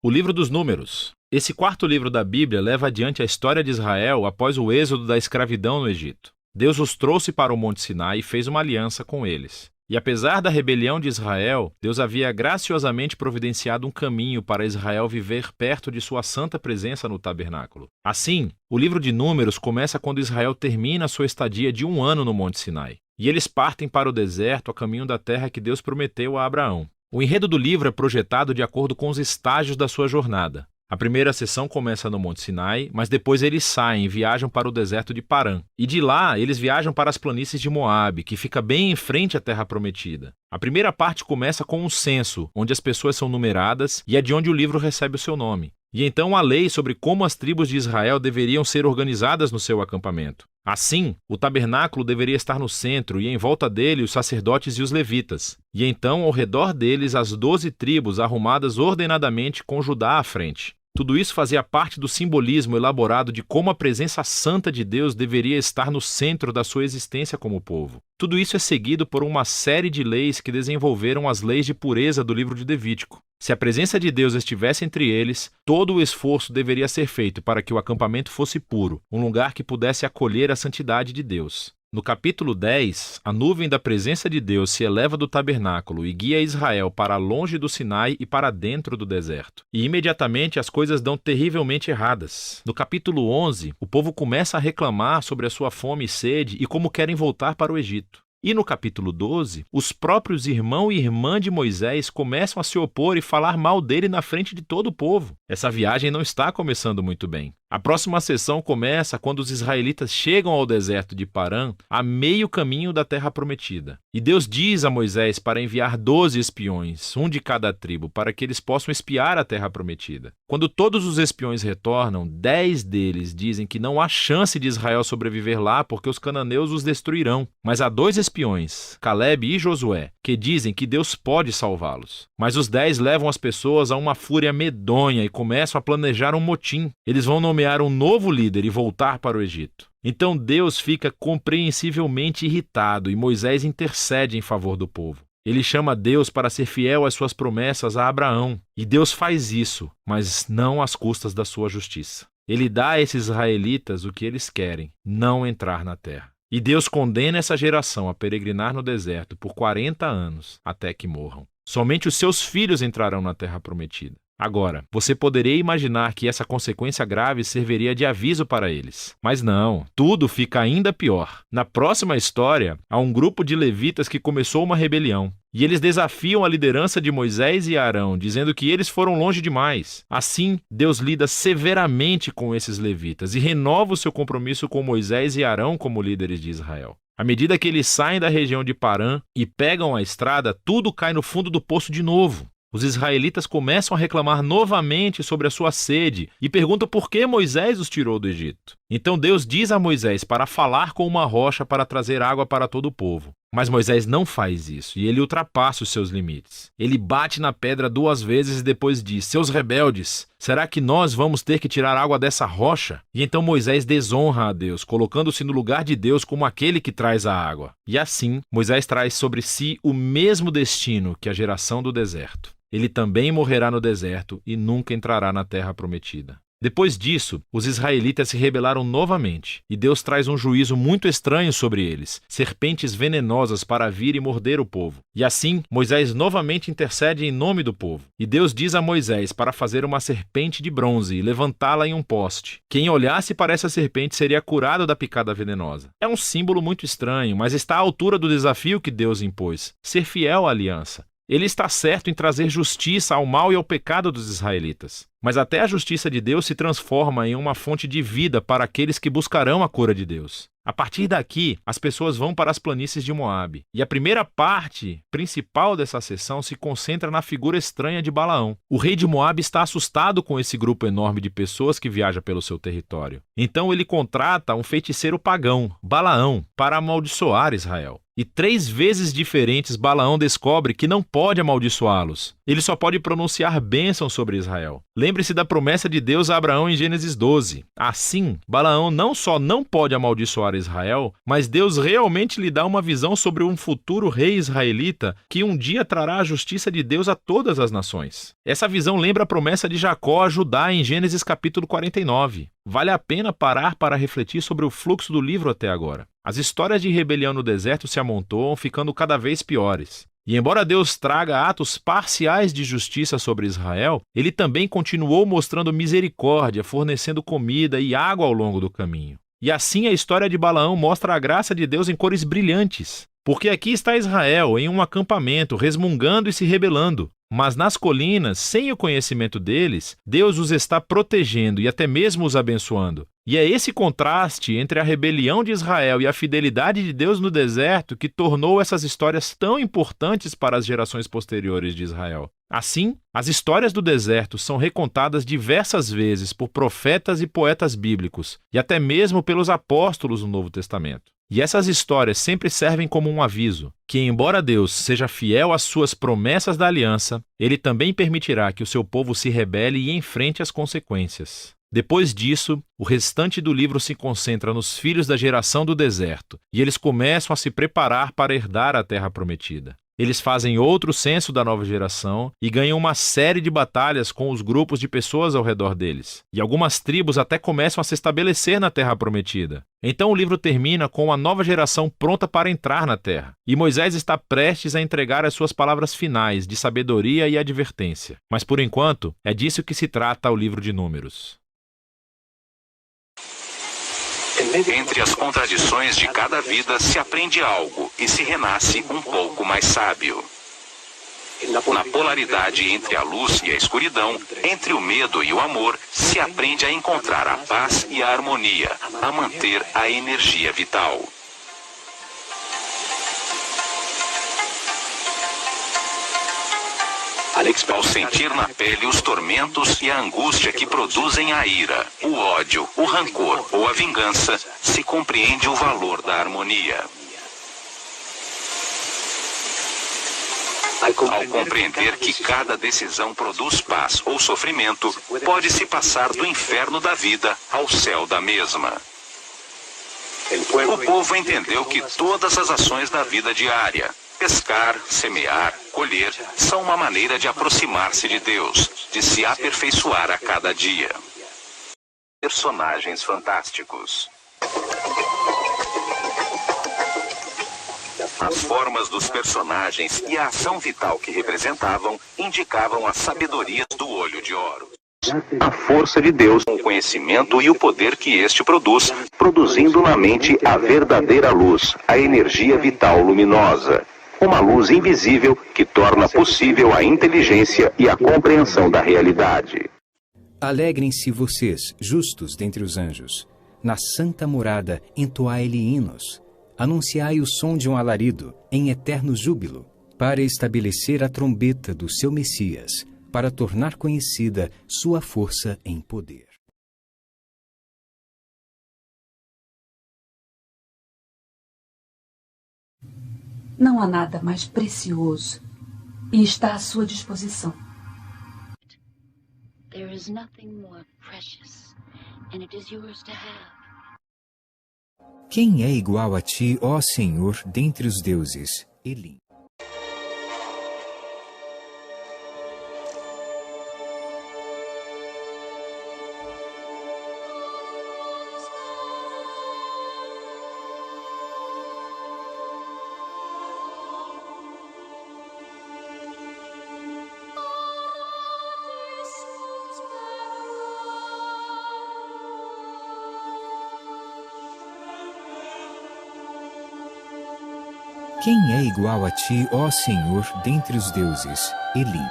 O livro dos Números. Esse quarto livro da Bíblia leva adiante a história de Israel após o êxodo da escravidão no Egito. Deus os trouxe para o Monte Sinai e fez uma aliança com eles. E apesar da rebelião de Israel, Deus havia graciosamente providenciado um caminho para Israel viver perto de sua santa presença no tabernáculo. Assim, o livro de Números começa quando Israel termina sua estadia de 1 ano no Monte Sinai. E eles partem para o deserto a caminho da terra que Deus prometeu a Abraão. O enredo do livro é projetado de acordo com os estágios da sua jornada. A primeira sessão começa no Monte Sinai, mas depois eles saem e viajam para o deserto de Parã. E de lá, eles viajam para as planícies de Moabe, que fica bem em frente à Terra Prometida. A primeira parte começa com um censo, onde as pessoas são numeradas e é de onde o livro recebe o seu nome. E então a lei sobre como as tribos de Israel deveriam ser organizadas no seu acampamento. Assim, o tabernáculo deveria estar no centro e em volta dele os sacerdotes e os levitas. E então, ao redor deles, as 12 tribos arrumadas ordenadamente com Judá à frente. Tudo isso fazia parte do simbolismo elaborado de como a presença santa de Deus deveria estar no centro da sua existência como povo. Tudo isso é seguido por uma série de leis que desenvolveram as leis de pureza do livro de Levítico. Se a presença de Deus estivesse entre eles, todo o esforço deveria ser feito para que o acampamento fosse puro, um lugar que pudesse acolher a santidade de Deus. No capítulo 10, a nuvem da presença de Deus se eleva do tabernáculo e guia Israel para longe do Sinai e para dentro do deserto. E imediatamente as coisas dão terrivelmente erradas. No capítulo 11, o povo começa a reclamar sobre a sua fome e sede e como querem voltar para o Egito. E no capítulo 12, os próprios irmão e irmã de Moisés começam a se opor e falar mal dele na frente de todo o povo. Essa viagem não está começando muito bem. A próxima sessão começa quando os israelitas chegam ao deserto de Parã, a meio caminho da terra prometida. E Deus diz a Moisés para enviar 12 espiões, um de cada tribo, para que eles possam espiar a terra prometida. Quando todos os espiões retornam, 10 deles dizem que não há chance de Israel sobreviver lá porque os cananeus os destruirão. Mas há 2 espiões, Caleb e Josué, que dizem que Deus pode salvá-los. Mas os 10 levam as pessoas a uma fúria medonha e começam a planejar um motim. Eles vão nomear um novo líder e voltar para o Egito. Então Deus fica compreensivelmente irritado e Moisés intercede em favor do povo. Ele chama Deus para ser fiel às suas promessas a Abraão. E Deus faz isso, mas não às custas da sua justiça. Ele dá a esses israelitas o que eles querem, não entrar na terra. E Deus condena essa geração a peregrinar no deserto por 40 anos, até que morram. Somente os seus filhos entrarão na terra prometida. Agora, você poderia imaginar que essa consequência grave serviria de aviso para eles. Mas não, tudo fica ainda pior. Na próxima história, há um grupo de levitas que começou uma rebelião. E eles desafiam a liderança de Moisés e Arão, dizendo que eles foram longe demais. Assim, Deus lida severamente com esses levitas e renova o seu compromisso com Moisés e Arão como líderes de Israel. À medida que eles saem da região de Parã e pegam a estrada, tudo cai no fundo do poço de novo. Os israelitas começam a reclamar novamente sobre a sua sede e perguntam por que Moisés os tirou do Egito. Então Deus diz a Moisés para falar com uma rocha para trazer água para todo o povo. Mas Moisés não faz isso e ele ultrapassa os seus limites. Ele bate na pedra 2 vezes e depois diz: "Seus rebeldes, será que nós vamos ter que tirar água dessa rocha?" E então Moisés desonra a Deus, colocando-se no lugar de Deus como aquele que traz a água. E assim, Moisés traz sobre si o mesmo destino que a geração do deserto. Ele também morrerá no deserto e nunca entrará na terra prometida. Depois disso, os israelitas se rebelaram novamente, e Deus traz um juízo muito estranho sobre eles, serpentes venenosas para vir e morder o povo. E assim, Moisés novamente intercede em nome do povo. E Deus diz a Moisés para fazer uma serpente de bronze e levantá-la em um poste. Quem olhasse para essa serpente seria curado da picada venenosa. É um símbolo muito estranho, mas está à altura do desafio que Deus impôs: ser fiel à aliança. Ele está certo em trazer justiça ao mal e ao pecado dos israelitas. Mas até a justiça de Deus se transforma em uma fonte de vida para aqueles que buscarão a cura de Deus. A partir daqui, as pessoas vão para as planícies de Moabe. E a primeira parte principal dessa sessão se concentra na figura estranha de Balaão. O rei de Moabe está assustado com esse grupo enorme de pessoas que viaja pelo seu território. Então ele contrata um feiticeiro pagão, Balaão, para amaldiçoar Israel. E 3 vezes diferentes Balaão descobre que não pode amaldiçoá-los. Ele só pode pronunciar bênção sobre Israel. Lembre-se da promessa de Deus a Abraão em Gênesis 12. Assim, Balaão não só não pode amaldiçoar Israel, mas Deus realmente lhe dá uma visão sobre um futuro rei israelita que um dia trará a justiça de Deus a todas as nações. Essa visão lembra a promessa de Jacó a Judá em Gênesis capítulo 49. Vale a pena parar para refletir sobre o fluxo do livro até agora. As histórias de rebelião no deserto se amontoam, ficando cada vez piores. E embora Deus traga atos parciais de justiça sobre Israel, ele também continuou mostrando misericórdia, fornecendo comida e água ao longo do caminho. E assim a história de Balaão mostra a graça de Deus em cores brilhantes. Porque aqui está Israel, em um acampamento, resmungando e se rebelando. Mas nas colinas, sem o conhecimento deles, Deus os está protegendo e até mesmo os abençoando. E é esse contraste entre a rebelião de Israel e a fidelidade de Deus no deserto que tornou essas histórias tão importantes para as gerações posteriores de Israel. Assim, as histórias do deserto são recontadas diversas vezes por profetas e poetas bíblicos, e até mesmo pelos apóstolos no Novo Testamento. E essas histórias sempre servem como um aviso, que embora Deus seja fiel às suas promessas da aliança, ele também permitirá que o seu povo se rebele e enfrente as consequências. Depois disso, o restante do livro se concentra nos filhos da geração do deserto, e eles começam a se preparar para herdar a terra prometida. Eles fazem outro censo da nova geração e ganham uma série de batalhas com os grupos de pessoas ao redor deles. E algumas tribos até começam a se estabelecer na terra prometida. Então o livro termina com a nova geração pronta para entrar na terra. E Moisés está prestes a entregar as suas palavras finais de sabedoria e advertência. Mas por enquanto, é disso que se trata o livro de Números. Entre as contradições de cada vida se aprende algo e se renasce um pouco mais sábio. Na polaridade entre a luz e a escuridão, entre o medo e o amor, se aprende a encontrar a paz e a harmonia, a manter a energia vital. Ao sentir na pele os tormentos e a angústia que produzem a ira, o ódio, o rancor ou a vingança, se compreende o valor da harmonia. Ao compreender que cada decisão produz paz ou sofrimento, pode-se passar do inferno da vida ao céu da mesma. O povo entendeu que todas as ações da vida diária, pescar, semear, colher, são uma maneira de aproximar-se de Deus, de se aperfeiçoar a cada dia. Personagens fantásticos. As formas dos personagens e a ação vital que representavam indicavam as sabedorias do olho de ouro. A força de Deus, o conhecimento e o poder que este produz, produzindo na mente a verdadeira luz, a energia vital luminosa. Uma luz invisível que torna possível a inteligência e a compreensão da realidade. Alegrem-se vocês, justos dentre os anjos. Na santa morada, entoai-lhe hinos. Anunciai o som de um alarido, em eterno júbilo, para estabelecer a trombeta do seu Messias, para tornar conhecida sua força em poder. Não há nada mais precioso e está à sua disposição. There is nothing more precious, and it is yours to have. Quem é igual a ti, ó Senhor, dentre os deuses? Elim. Quem é igual a ti, ó Senhor, dentre os deuses? Elim.